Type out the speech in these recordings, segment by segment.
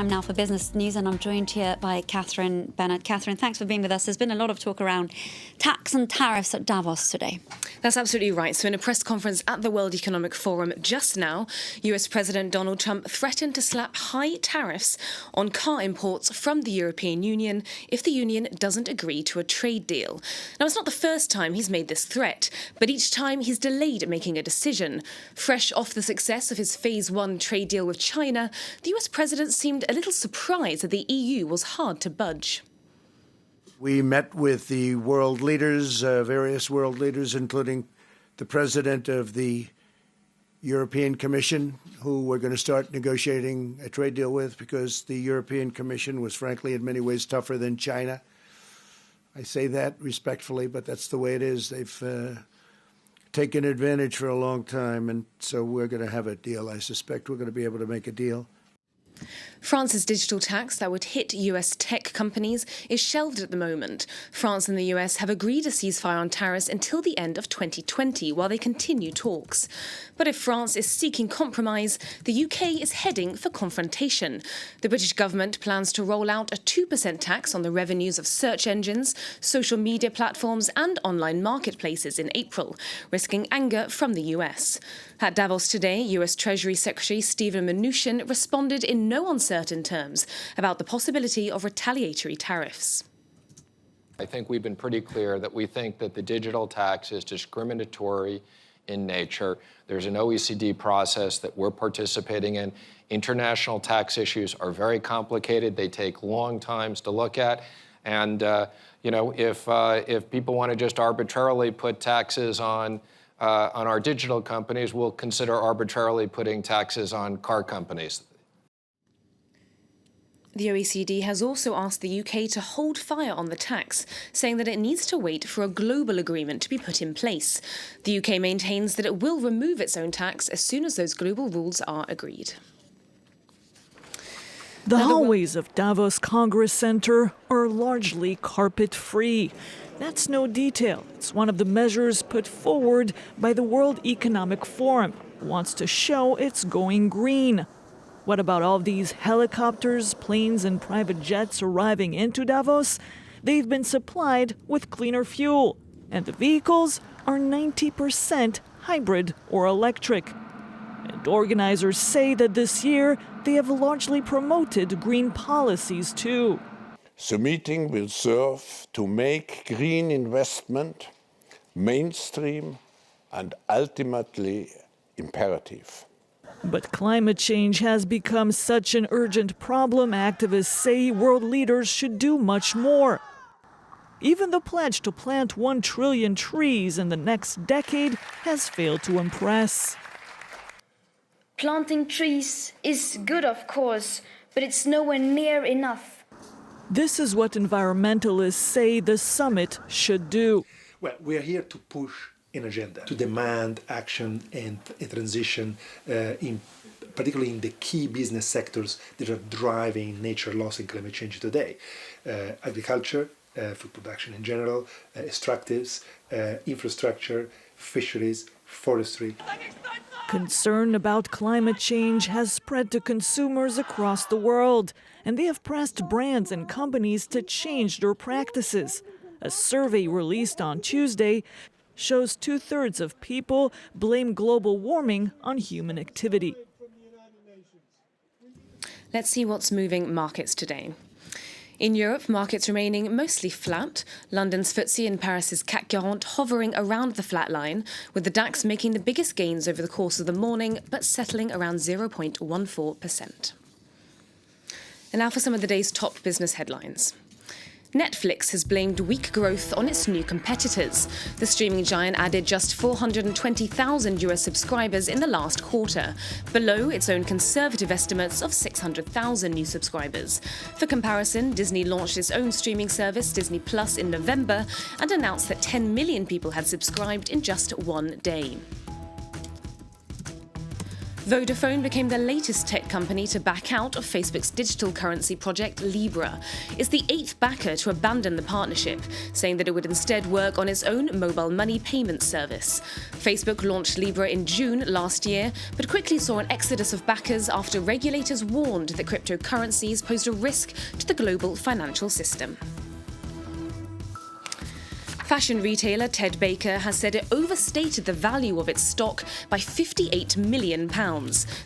Time now for business news, and I'm joined here by Catherine Bennett. Catherine, thanks for being with us. There's been a lot of talk around tax and tariffs at Davos today. That's absolutely right. So in a press conference at the World Economic Forum just now, US President Donald Trump threatened to slap high tariffs on car imports from the European Union if the Union doesn't agree to a trade deal. Now, it's not the first time he's made this threat, but each time he's delayed making a decision. Fresh off the success of his Phase 1 trade deal with China, the US president seemed a little surprised that the EU was hard to budge. We met with the world leaders, various world leaders, including the president of the European Commission, who we're going to start negotiating a trade deal with because the European Commission was, frankly, in many ways tougher than China. I say that respectfully, but that's the way it is. They've taken advantage for a long time, and so we're going to have a deal. I suspect we're going to be able to make a deal. France's digital tax that would hit US tech companies is shelved at the moment. France and the US have agreed a ceasefire on tariffs until the end of 2020 while they continue talks. But if France is seeking compromise, the UK is heading for confrontation. The British government plans to roll out a 2% tax on the revenues of search engines, social media platforms and online marketplaces in April, risking anger from the US. At Davos today, US Treasury Secretary Steven Mnuchin responded in no uncertain terms about the possibility of retaliatory tariffs. I think we've been pretty clear that we think that the digital tax is discriminatory in nature. There's an OECD process that we're participating in. International tax issues are very complicated. They take long times to look at. And, if people want to just arbitrarily put taxes on our digital companies, we'll consider arbitrarily putting taxes on car companies. The OECD has also asked the UK to hold fire on the tax, saying that it needs to wait for a global agreement to be put in place. The UK maintains that it will remove its own tax as soon as those global rules are agreed. The hallways of Davos Congress Center are largely carpet-free. That's no detail. It's one of the measures put forward by the World Economic Forum. It wants to show it's going green. What about all these helicopters, planes, and private jets arriving into Davos? They've been supplied with cleaner fuel, and the vehicles are 90% hybrid or electric. And organizers say that this year they have largely promoted green policies too. The meeting will serve to make green investment mainstream and ultimately imperative. But climate change has become such an urgent problem, activists say world leaders should do much more. Even the pledge to plant 1 trillion trees in the next decade has failed to impress. Planting trees is good, of course, but it's nowhere near enough. This is what environmentalists say the summit should do. Well, we are here to push an agenda, to demand action and a transition, particularly in the key business sectors that are driving nature loss and climate change today. Agriculture, food production in general, extractives, infrastructure, fisheries, forestry. Concern about climate change has spread to consumers across the world, and they have pressed brands and companies to change their practices. A survey released on Tuesday shows 2/3 of people blame global warming on human activity. Let's see what's moving markets today. In Europe, markets remaining mostly flat. London's FTSE and Paris's CAC 40 hovering around the flat line, with the DAX making the biggest gains over the course of the morning, but settling around 0.14%. And now for some of the day's top business headlines. Netflix has blamed weak growth on its new competitors. The streaming giant added just 420,000 US subscribers in the last quarter, below its own conservative estimates of 600,000 new subscribers. For comparison, Disney launched its own streaming service, Disney Plus, in November and announced that 10 million people had subscribed in just one day. Vodafone became the latest tech company to back out of Facebook's digital currency project Libra. It's the 8th backer to abandon the partnership, saying that it would instead work on its own mobile money payment service. Facebook launched Libra in June last year, but quickly saw an exodus of backers after regulators warned that cryptocurrencies posed a risk to the global financial system. Fashion retailer Ted Baker has said it overstated the value of its stock by £58 million.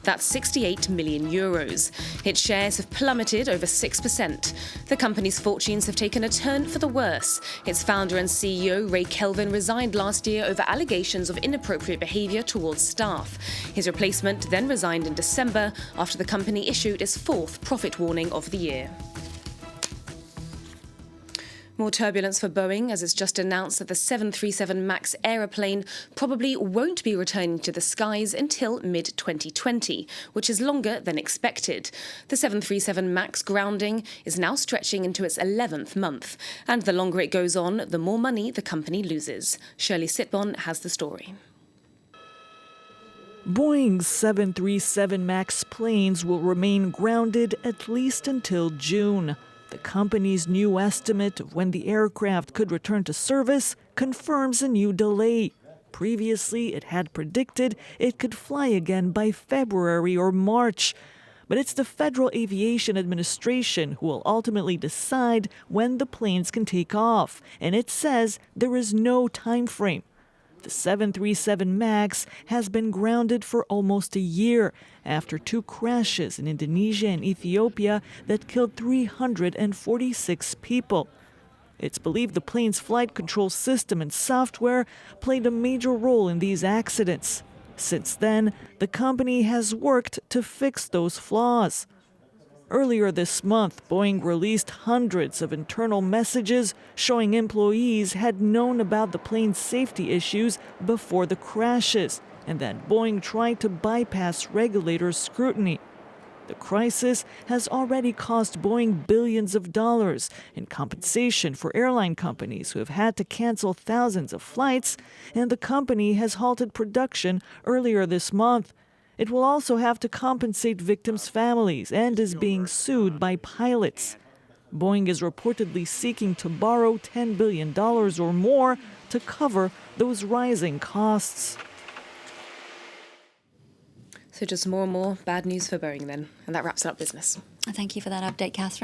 That's 68 million euros. Its shares have plummeted over 6%. The company's fortunes have taken a turn for the worse. Its founder and CEO, Ray Kelvin, resigned last year over allegations of inappropriate behaviour towards staff. His replacement then resigned in December after the company issued its 4th profit warning of the year. More turbulence for Boeing as it's just announced that the 737 MAX aeroplane probably won't be returning to the skies until mid-2020, which is longer than expected. The 737 MAX grounding is now stretching into its 11th month, and the longer it goes on, the more money the company loses. Shirley Sitbon has the story. Boeing's 737 MAX planes will remain grounded at least until June. The company's new estimate of when the aircraft could return to service confirms a new delay. Previously, it had predicted it could fly again by February or March. But it's the Federal Aviation Administration who will ultimately decide when the planes can take off, and it says there is no time frame. The 737 MAX has been grounded for almost a year after 2 crashes in Indonesia and Ethiopia that killed 346 people. It's believed the plane's flight control system and software played a major role in these accidents. Since then, the company has worked to fix those flaws. Earlier this month, Boeing released hundreds of internal messages showing employees had known about the plane's safety issues before the crashes, and that Boeing tried to bypass regulators' scrutiny. The crisis has already cost Boeing billions of dollars in compensation for airline companies who have had to cancel thousands of flights, and the company has halted production earlier this month. It will also have to compensate victims' families and is being sued by pilots. Boeing is reportedly seeking to borrow $10 billion or more to cover those rising costs. So just more and more bad news for Boeing then. And that wraps up business. Thank you for that update, Catherine.